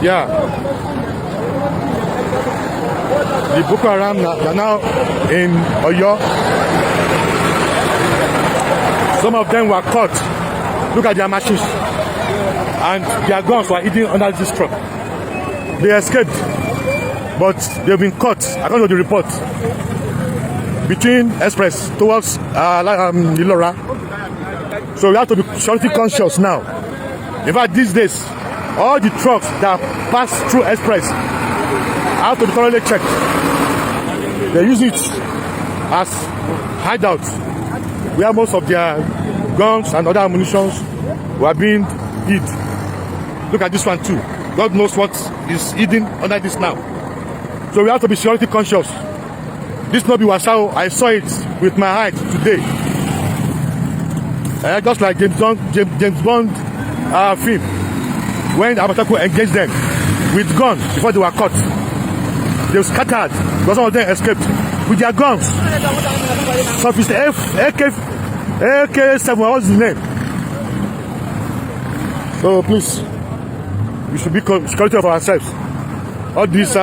Yeah. The Boko Haram are now in Oyo. Some of them were caught. Look at their machines. And their guns were hidden under this truck. They escaped. But they've been caught, according to the report, between Express towards Ilora. So we have to be security conscious now. In fact, these days, all the trucks that pass through Express have to be thoroughly checked. They use it as hideouts, where most of their guns and other ammunition were being hid. Look at this one too. God knows what is hidden under this now. So we have to be security conscious. This not be Wasau. I saw it with my eyes today. Just like James Bond film, when Abatako engaged them with guns before they were caught. They were scattered because some of them escaped with their guns. So if it's the AK-7, what's the name? So please, we should be security of ourselves. All these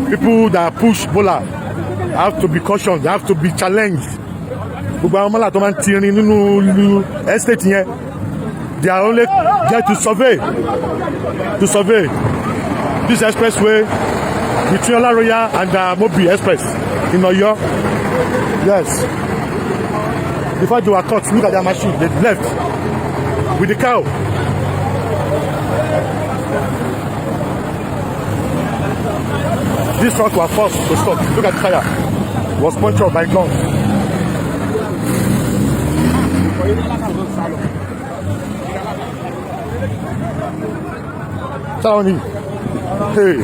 people that push Bola have to be cautioned, they have to be challenged. They are only there to survey this expressway between Olaroya and Mobi Express in Oyo. Yes. Before they were caught, look at their machine. They left with the cow. This truck was forced to stop. Look at the tire. It was punctured by guns. Hey.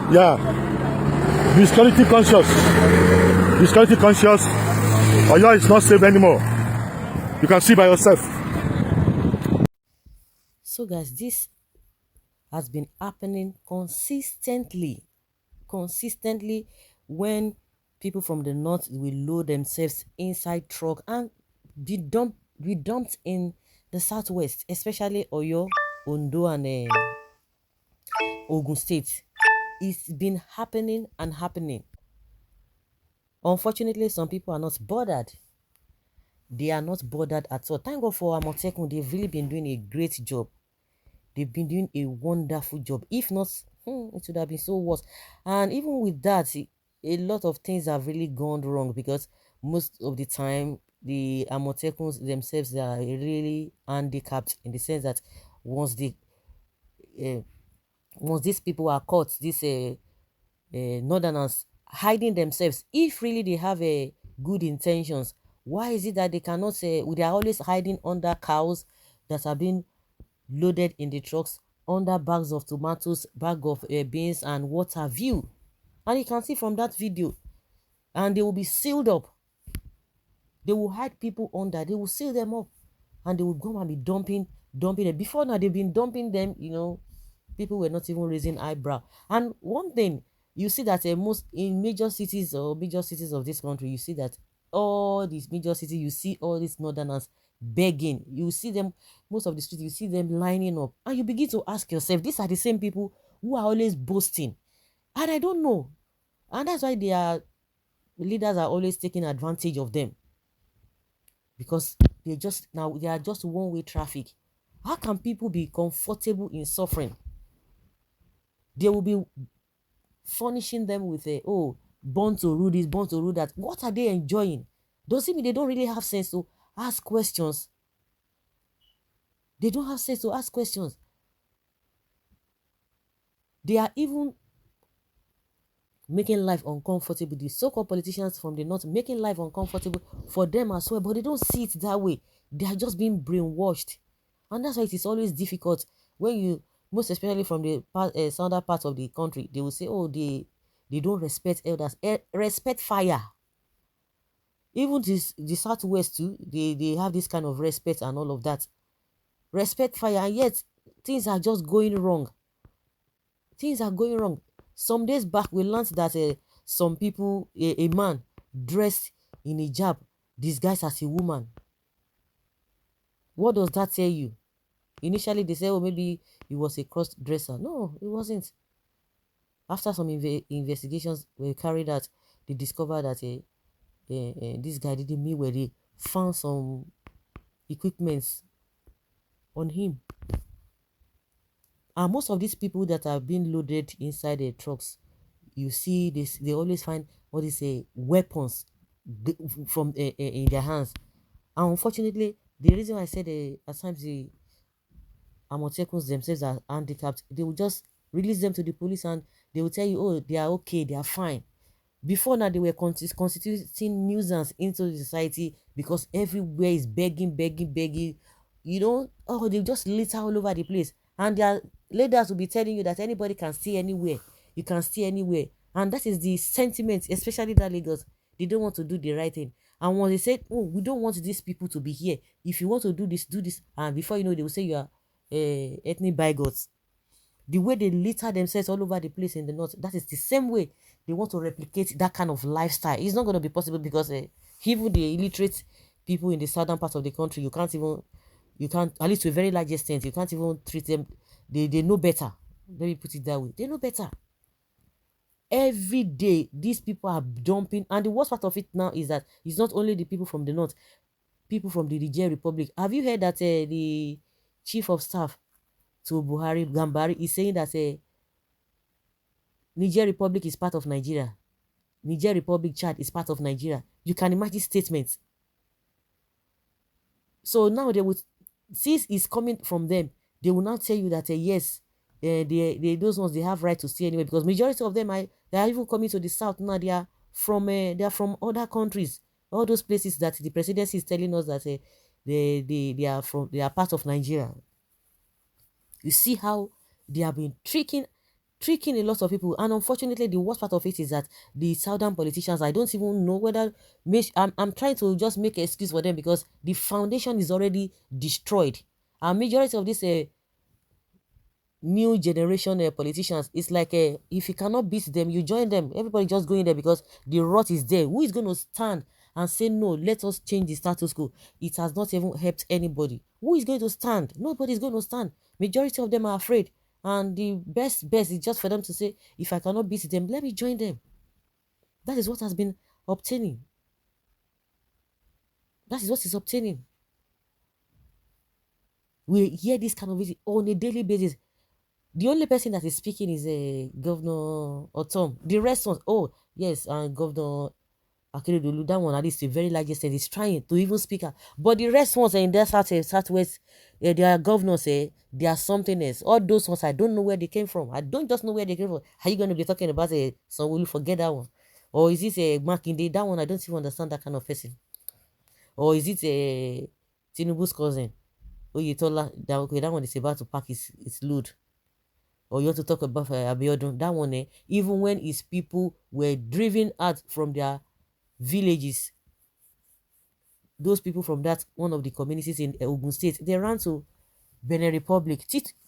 Yeah. Be security conscious. Be security conscious. Oyo is not safe anymore. You can see by yourself. So guys, this has been happening consistently when people from the north will load themselves inside truck and be dumped in the southwest, especially Oyo, Ondo, and Ogun State. It's been happening and happening. Unfortunately, some people are not bothered. They are not bothered at all. Thank God for Amotekun. They've really been doing a great job. They've been doing a wonderful job. If not, it would have been so worse. And even with that, a lot of things have really gone wrong because most of the time, the Amotekuns themselves, they are really handicapped in the sense that once these people are caught, these northerners hiding themselves, if really they have good intentions, why is it that they cannot say they are always hiding under cows that are being loaded in the trucks, under bags of tomatoes, bag of beans, and what have you? And you can see from that video, and they will be sealed up. They will hide people under. They will seal them up, and they will go and be dumping them. Before now, they've been dumping them. People were not even raising eyebrow. And one thing you see that most in major cities of this country, you see that all these major cities, you see all these northerners begging. You see them, most of the streets, you see them lining up, and you begin to ask yourself, these are the same people who are always boasting, and I don't know, and that's why their leaders are always taking advantage of them, because they are just one-way traffic. How can people be comfortable in suffering? They will be furnishing them with born to rule this, born to rule that. What are they enjoying? Does it mean they don't really have sense to ask questions? They don't have sense to ask questions. They are even making life uncomfortable. The so-called politicians from the north making life uncomfortable for them as well, but they don't see it that way. They are just being brainwashed. And that's why it is always difficult when you, most especially from the southern part of the country, they will say, oh, they don't respect elders. Respect fire. Even this the Southwest too, they have this kind of respect and all of that. Respect fire, and yet things are just going wrong. Things are going wrong. Some days back, we learned that some people, a man dressed in a hijab, disguised as a woman. What does that tell you? Initially, they say, oh, maybe he was a cross dresser. No, it wasn't. After some investigations were carried out, they discovered that this guy didn't mean where they found some equipments on him. And most of these people that are being loaded inside the trucks, you see this, they always find all these weapons from in their hands. And unfortunately, the reason why I said at times the Amotekun themselves are handicapped, they will just release them to the police and they will tell you, oh, they are okay, they are fine. Before now, they were constituting nuisance into the society because everywhere is begging, begging, begging. You know, oh, they just litter all over the place. And their leaders will be telling you that anybody can stay anywhere. You can stay anywhere. And that is the sentiment, especially that Lagos. They don't want to do the right thing. And when they said, oh, we don't want these people to be here. If you want to do this, do this. And before you know, they will say you are ethnic bigots. The way they litter themselves all over the place in the north, that is the same way they want to replicate that kind of lifestyle. It's not going to be possible because even the illiterate people in the southern part of the country, you can't, at least to a very large extent, you can't even treat them. They know better. Let me put it that way. They know better. Every day, these people are dumping. And the worst part of it now is that it's not only the people from the north, people from the Niger Republic. Have you heard that the chief of staff to Buhari, Gambari, is saying that Niger Republic is part of Nigeria. Niger Republic Chad is part of Nigeria. You can imagine statements. So now they would, since it's coming from them, they will now tell you that yes, those ones, they have right to stay anywhere, because majority of them they are even coming to the south now. They are from other countries, all those places that the presidency is telling us that they are part of Nigeria. You see how they have been tricking a lot of people. And unfortunately, the worst part of it is that the southern politicians, I don't even know whether I'm trying to just make an excuse for them because the foundation is already destroyed. And majority of these new generation politicians, it's like if you cannot beat them, you join them. Everybody just going there because the rot is there. Who is going to stand and say, no, let us change the status quo? It has not even helped anybody. Who is going to stand? Nobody is going to stand. Majority of them are afraid. And the best is just for them to say, if I cannot beat them, let me join them. That is what has been obtaining. That is what is obtaining. We hear this kind of visit on a daily basis. The only person that is speaking is Governor Otom. The rest ones, oh, yes, and Governor Akeredolu, that one at least a very large extent is trying to even speak out. But the rest ones in their southwest, their governors, they are something else. All those ones, I don't know where they came from. I don't just know where they came from. Are you going to be talking about so will you forget that one? Or is this a Makinde? That one, I don't even understand that kind of person. Or is it a Tinubu's cousin? Oh, you told her that, okay, that one is about to pack its load. Or you want to talk about Abiodun? That one, even when his people were driven out from their villages, those people from that one of the communities in Ogun State, they ran to Benin Republic.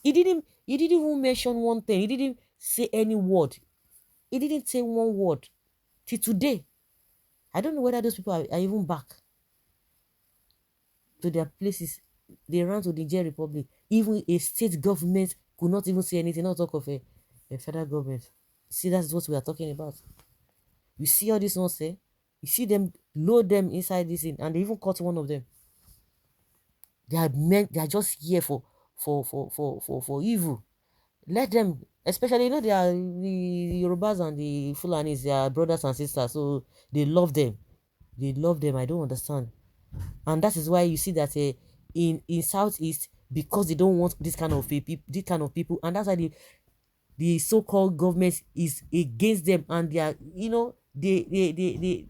He didn't even mention one thing. He didn't say any word. He didn't say one word. Till today, I don't know whether those people are even back to their places. They ran to the Niger Republic. Even a state government could not even say anything. Not talk of a federal government. See, that's what we are talking about. You see all these ones say, you see them load them inside this thing, and they even caught one of them. They are just here for evil. Let them, especially they are the Yorubas and the Fulanis, they are brothers and sisters, so they love them. They love them. I don't understand. And that is why you see that in Southeast, because they don't want this kind of people, and that's why the so-called government is against them, and they are they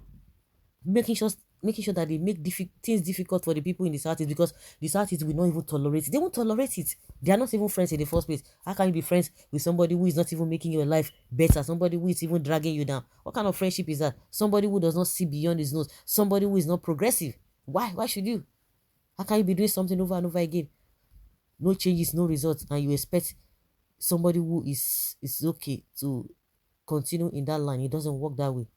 making sure making sure that they make things difficult for the people in the Southeast, because the Southeast will not even tolerate it. They won't tolerate it. They are not even friends in the first place. How can you be friends with somebody who is not even making your life better? Somebody who is even dragging you down? What kind of friendship is that? Somebody who does not see beyond his nose. Somebody who is not progressive. Why? Why should you? How can you be doing something over and over again? No changes, no results, and you expect somebody who is okay to continue in that line? It doesn't work that way.